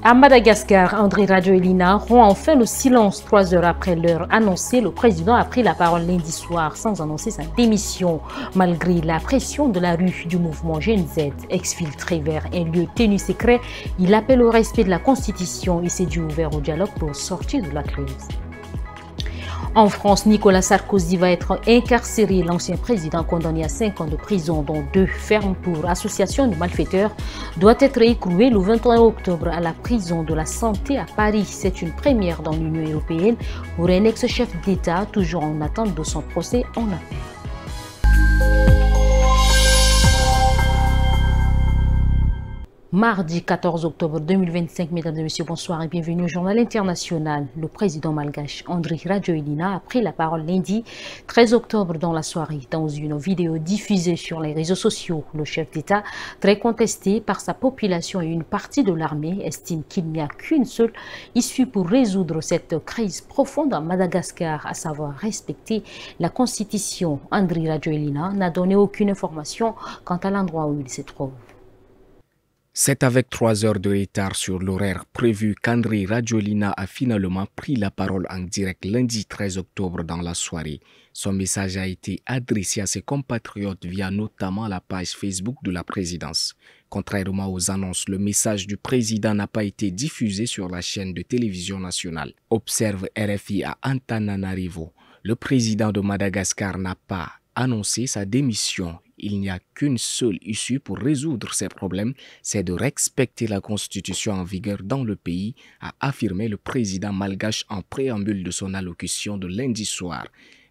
À Madagascar, Andry Rajoelina rompt enfin le silence 3 heures après l'heure annoncée. Le président a pris la parole lundi soir sans annoncer sa démission. Malgré la pression de la rue du mouvement Gen Z, exfiltré vers un lieu tenu secret, il appelle au respect de la Constitution et s'est dit ouvert au dialogue pour sortir de la crise. En France, Nicolas Sarkozy va être incarcéré. L'ancien président condamné à 5 ans de prison, dont 2 fermes pour association de malfaiteurs, doit être écroué le 21 octobre à la prison de la Santé à Paris. C'est une première dans l'Union européenne pour un ex-chef d'État toujours en attente de son procès en appel. Mardi 14 octobre 2025, mesdames et messieurs, bonsoir et bienvenue au Journal International. Le président malgache Andry Rajoelina a pris la parole lundi 13 octobre dans la soirée. Dans une vidéo diffusée sur les réseaux sociaux, le chef d'État, très contesté par sa population et une partie de l'armée, estime qu'il n'y a qu'une seule issue pour résoudre cette crise profonde à Madagascar, à savoir respecter la Constitution. Andry Rajoelina n'a donné aucune information quant à l'endroit où il se trouve. C'est avec 3 heures de retard sur l'horaire prévu qu'Andry Rajoelina a finalement pris la parole en direct lundi 13 octobre dans la soirée. Son message a été adressé à ses compatriotes via notamment la page Facebook de la présidence. Contrairement aux annonces, le message du président n'a pas été diffusé sur la chaîne de télévision nationale. Observe RFI à Antananarivo. Le président de Madagascar n'a pas annoncé sa démission. Il n'y a qu'une seule issue pour résoudre ces problèmes, c'est de respecter la constitution en vigueur dans le pays, a affirmé le président malgache en préambule de son allocution de lundi soir,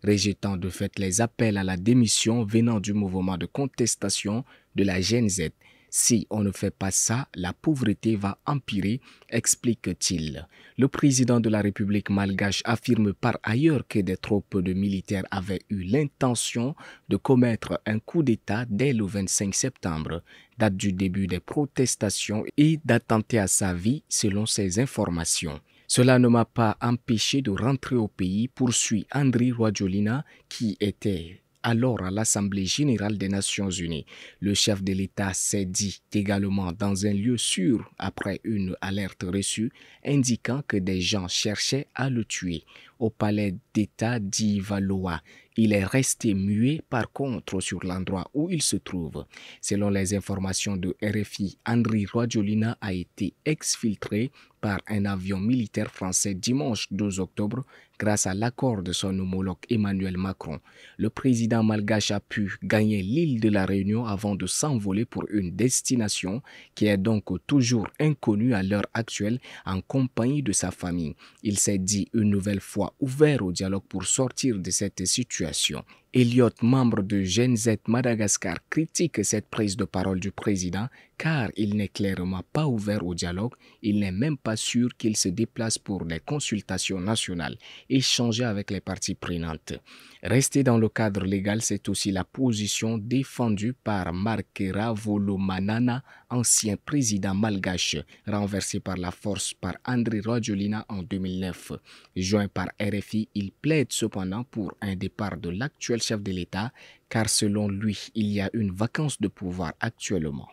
rejetant de fait les appels à la démission venant du mouvement de contestation de la Gen Z. Si on ne fait pas ça, la pauvreté va empirer, explique-t-il. Le président de la République malgache affirme par ailleurs que des troupes de militaires avaient eu l'intention de commettre un coup d'État dès le 25 septembre, date du début des protestations et d'attenter à sa vie selon ses informations. Cela ne m'a pas empêché de rentrer au pays, poursuit Andry Rajoelina, qui était alors à l'Assemblée générale des Nations unies. Le chef de l'État s'est dit également dans un lieu sûr après une alerte reçue indiquant que des gens cherchaient à le tuer. Au palais d'État d'Ivaloa, il est resté muet par contre sur l'endroit où il se trouve. Selon les informations de RFI, Andry Rajoelina a été exfiltré par un avion militaire français dimanche 12 octobre grâce à l'accord de son homologue Emmanuel Macron. Le président malgache a pu gagner l'île de la Réunion avant de s'envoler pour une destination qui est donc toujours inconnue à l'heure actuelle en compagnie de sa famille. Il s'est dit une nouvelle fois ouvert au dialogue pour sortir de cette situation. Elliot, membre de Gen Z Madagascar, critique cette prise de parole du président car il n'est clairement pas ouvert au dialogue. Il n'est même pas sûr qu'il se déplace pour les consultations nationales, échanger avec les parties prenantes. Rester dans le cadre légal, c'est aussi la position défendue par Markera Volomanana, ancien président malgache, renversé par la force par Andry Rajoelina en 2009. Joint par RFI, il plaide cependant pour un départ de l'actuel chef de l'État, car selon lui, il y a une vacance de pouvoir actuellement.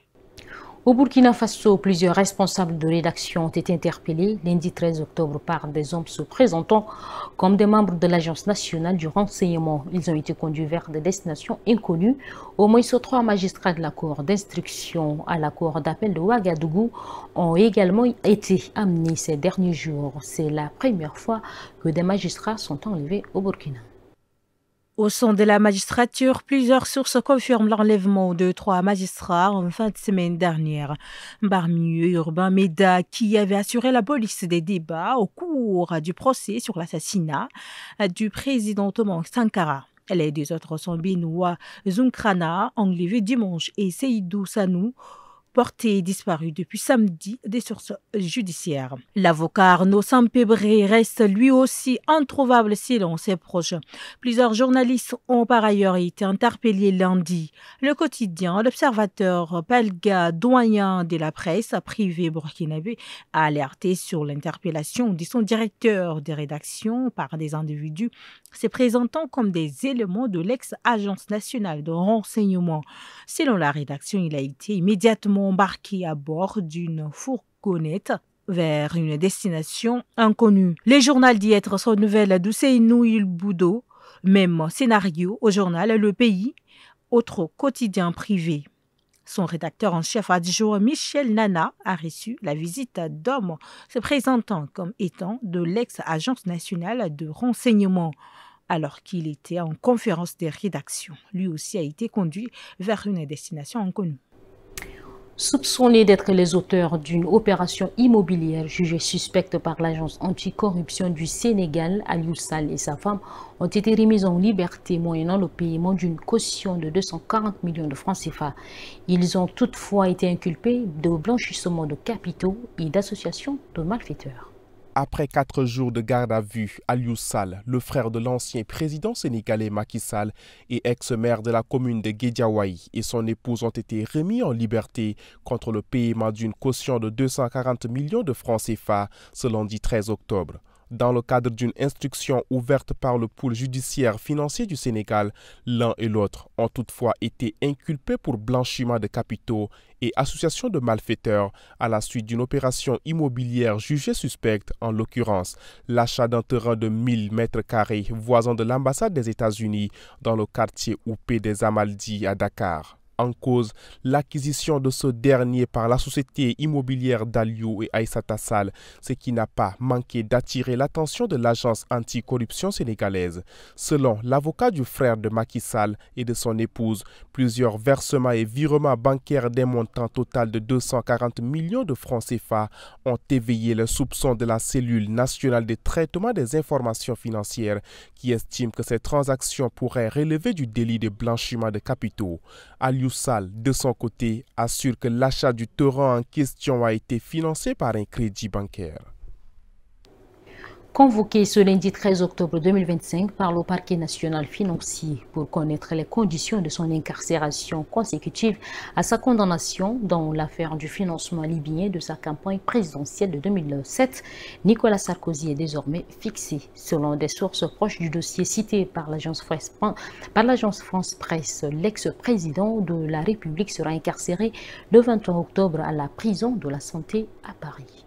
Au Burkina Faso, plusieurs responsables de rédaction ont été interpellés lundi 13 octobre par des hommes se présentant comme des membres de l'Agence nationale du renseignement. Ils ont été conduits vers des destinations inconnues. Au moins 3 magistrats de la Cour d'instruction à la Cour d'appel de Ouagadougou ont également été amenés ces derniers jours. C'est la première fois que des magistrats sont enlevés au Burkina. Au sein de la magistrature, plusieurs sources confirment l'enlèvement de 3 magistrats en fin de semaine dernière. Parmi eux, Urbain Meda, qui avait assuré la police des débats au cours du procès sur l'assassinat du président Thomas Sankara. Les 2 autres sont Benoît Zunkrana, enlevé dimanche, et Seydou Sanou, porté disparu depuis samedi des sources judiciaires. L'avocat Arnaud Sampébré reste lui aussi introuvable selon ses proches. Plusieurs journalistes ont par ailleurs été interpellés lundi. Le quotidien L'Observateur, Palga, doyen de la presse privée burkinabé, a alerté sur l'interpellation de son directeur de rédaction par des individus se présentant comme des éléments de l'ex-Agence nationale de renseignement. Selon la rédaction, il a été immédiatement embarqué à bord d'une fourgonnette vers une destination inconnue. Les journaux d'hier sont nouvelles d'Ousseynou Ilboudo, même scénario au journal Le Pays, autre quotidien privé. Son rédacteur en chef adjoint Michel Nana a reçu la visite d'hommes se présentant comme étant de l'ex-agence nationale de renseignement. Alors qu'il était en conférence de rédaction, lui aussi a été conduit vers une destination inconnue. Soupçonnés d'être les auteurs d'une opération immobilière jugée suspecte par l'agence anticorruption du Sénégal, Aliou Sall et sa femme ont été remis en liberté moyennant le paiement d'une caution de 240 millions de francs CFA. Ils ont toutefois été inculpés de blanchissement de capitaux et d'association de malfaiteurs. Après 4 jours de garde à vue, Aliou Sall, le frère de l'ancien président sénégalais Macky Sall et ex-maire de la commune de Guédiawaye et son épouse ont été remis en liberté contre le paiement d'une caution de 240 millions de francs CFA ce lundi 13 octobre. Dans le cadre d'une instruction ouverte par le pôle judiciaire financier du Sénégal, l'un et l'autre ont toutefois été inculpés pour blanchiment de capitaux et association de malfaiteurs à la suite d'une opération immobilière jugée suspecte, en l'occurrence l'achat d'un terrain de 1000 mètres carrés voisin de l'ambassade des États-Unis dans le quartier Oupé des Amaldi à Dakar. En cause, l'acquisition de ce dernier par la société immobilière d'Aliou et Aïssata Sall, ce qui n'a pas manqué d'attirer l'attention de l'agence anticorruption sénégalaise. Selon l'avocat du frère de Macky Sall et de son épouse, plusieurs versements et virements bancaires d'un montant total de 240 millions de francs CFA ont éveillé le soupçon de la cellule nationale de traitement des informations financières qui estime que ces transactions pourraient relever du délit de blanchiment de capitaux. Aliou Sall, de son côté, assure que l'achat du terrain en question a été financé par un crédit bancaire. Convoqué ce lundi 13 octobre 2025 par le parquet national financier pour connaître les conditions de son incarcération consécutive à sa condamnation dans l'affaire du financement libyen de sa campagne présidentielle de 2007, Nicolas Sarkozy est désormais fixé. Selon des sources proches du dossier cité par l'agence France Presse, l'ex-président de la République sera incarcéré le 23 octobre à la prison de la Santé à Paris.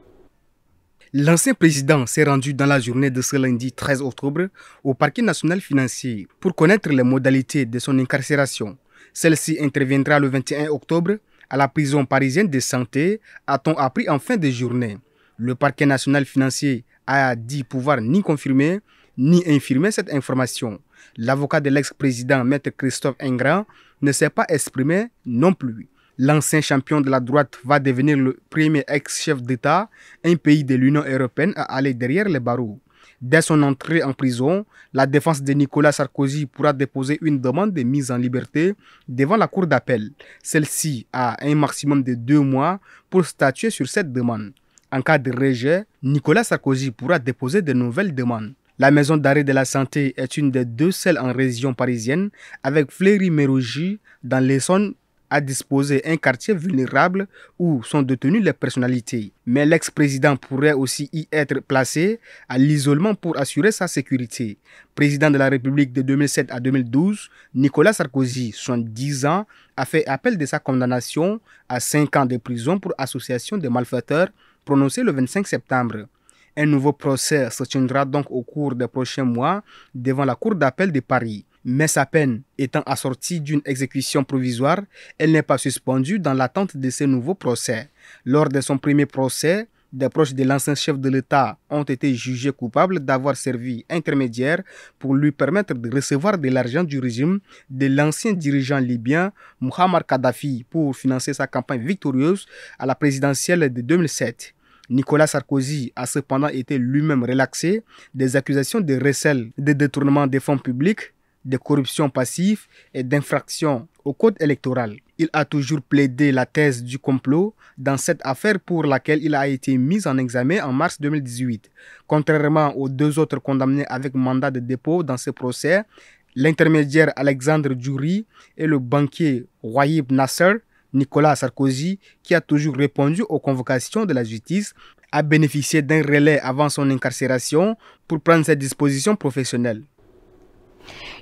L'ancien président s'est rendu dans la journée de ce lundi 13 octobre au parquet national financier pour connaître les modalités de son incarcération. Celle-ci interviendra le 21 octobre à la prison parisienne de Santé, a-t-on appris en fin de journée. Le parquet national financier a dit pouvoir ni confirmer ni infirmer cette information. L'avocat de l'ex-président, Maître Christophe Ingrand, ne s'est pas exprimé non plus. L'ancien champion de la droite va devenir le premier ex-chef d'État, un pays de l'Union européenne à aller derrière les barreaux. Dès son entrée en prison, la défense de Nicolas Sarkozy pourra déposer une demande de mise en liberté devant la cour d'appel. Celle-ci a un maximum de 2 mois pour statuer sur cette demande. En cas de rejet, Nicolas Sarkozy pourra déposer de nouvelles demandes. La maison d'arrêt de la Santé est une des 2 seules en région parisienne, avec Fleury-Mérogis dans l'Essonne, à disposer un quartier vulnérable où sont détenues les personnalités. Mais l'ex-président pourrait aussi y être placé à l'isolement pour assurer sa sécurité. Président de la République de 2007 à 2012, Nicolas Sarkozy, 70 ans, a fait appel de sa condamnation à 5 ans de prison pour association de malfaiteurs prononcée le 25 septembre. Un nouveau procès se tiendra donc au cours des prochains mois devant la Cour d'appel de Paris. Mais sa peine étant assortie d'une exécution provisoire, elle n'est pas suspendue dans l'attente de ce nouveau procès. Lors de son premier procès, des proches de l'ancien chef de l'État ont été jugés coupables d'avoir servi intermédiaire pour lui permettre de recevoir de l'argent du régime de l'ancien dirigeant libyen Mouammar Kadhafi pour financer sa campagne victorieuse à la présidentielle de 2007. Nicolas Sarkozy a cependant été lui-même relaxé des accusations de recel, de détournement des fonds publics, de corruption passive et d'infraction au code électoral. Il a toujours plaidé la thèse du complot dans cette affaire pour laquelle il a été mis en examen en mars 2018. Contrairement aux 2 autres condamnés avec mandat de dépôt dans ce procès, l'intermédiaire Alexandre Djouri et le banquier Wahib Nasser, Nicolas Sarkozy, qui a toujours répondu aux convocations de la justice, a bénéficié d'un relais avant son incarcération pour prendre ses dispositions professionnelles.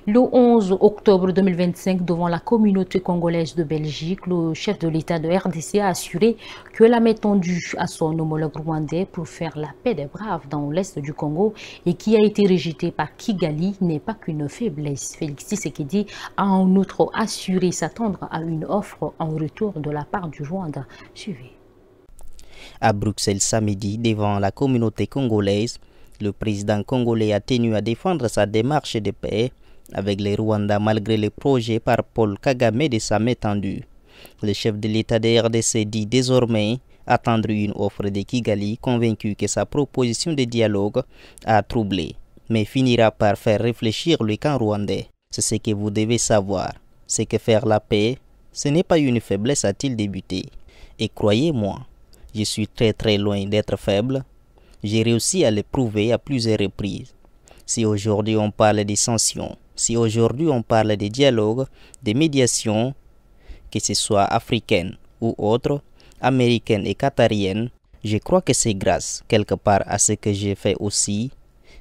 Le 11 octobre 2025, devant la communauté congolaise de Belgique, le chef de l'État de RDC a assuré que la main tendue à son homologue rwandais pour faire la paix des braves dans l'est du Congo et qui a été rejetée par Kigali n'est pas qu'une faiblesse. Félix Tshisekedi a en outre assuré s'attendre à une offre en retour de la part du Rwanda. Suivez. À Bruxelles samedi, devant la communauté congolaise, le président congolais a tenu à défendre sa démarche de paix avec les Rwandais malgré les projets par Paul Kagame de sa main tendue. Le chef de l'État de RDC dit désormais attendre une offre de Kigali, convaincu que sa proposition de dialogue a troublé, mais finira par faire réfléchir le camp rwandais. C'est ce que vous devez savoir, c'est que faire la paix, ce n'est pas une faiblesse, a-t-il débuté. Et croyez-moi, je suis très loin d'être faible. J'ai réussi à le prouver à plusieurs reprises. Si aujourd'hui on parle des sanctions, si aujourd'hui on parle de dialogue, de médiation, que ce soit africaine ou autre, américaine et qatarienne, je crois que c'est grâce quelque part à ce que j'ai fait aussi,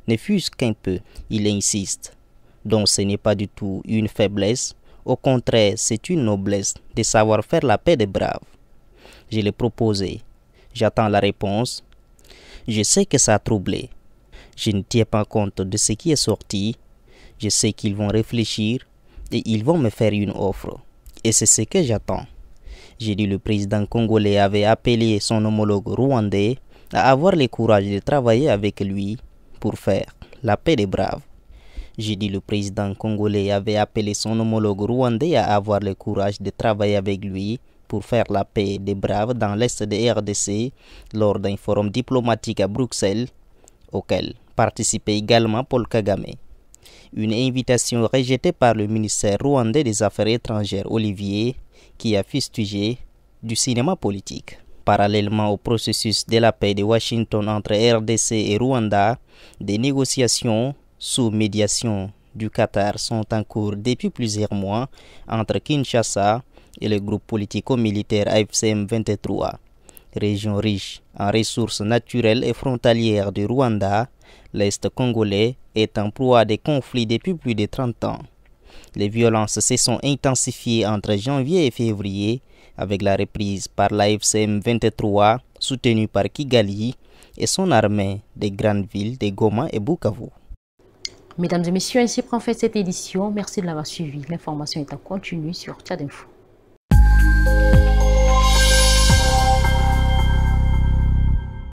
ne fût-ce qu'un peu, il insiste. Donc ce n'est pas du tout une faiblesse, au contraire c'est une noblesse de savoir faire la paix des braves. Je l'ai proposé, j'attends la réponse, je sais que ça a troublé. Je ne tiens pas compte de ce qui est sorti. Je sais qu'ils vont réfléchir et ils vont me faire une offre. Et c'est ce que j'attends. J'ai dit le président congolais avait appelé son homologue rwandais à avoir le courage de travailler avec lui pour faire la paix des braves. J'ai dit le président congolais avait appelé son homologue rwandais à avoir le courage de travailler avec lui pour faire la paix des braves dans l'est de RDC lors d'un forum diplomatique à Bruxelles auquel participait également Paul Kagame. Une invitation rejetée par le ministère rwandais des Affaires étrangères Olivier, qui a fustigé du cinéma politique. Parallèlement au processus de la paix de Washington entre RDC et Rwanda, des négociations sous médiation du Qatar sont en cours depuis plusieurs mois entre Kinshasa et le groupe politico-militaire AFC M23. Région riche en ressources naturelles et frontalières du Rwanda, l'Est congolais est en proie à des conflits depuis plus de 30 ans. Les violences se sont intensifiées entre janvier et février avec la reprise par l'AFC M23 soutenue par Kigali et son armée des grandes villes de Goma et Bukavu. Mesdames et messieurs, ainsi prend fin cette édition. Merci de l'avoir suivi. L'information est en continu sur Tchad Info.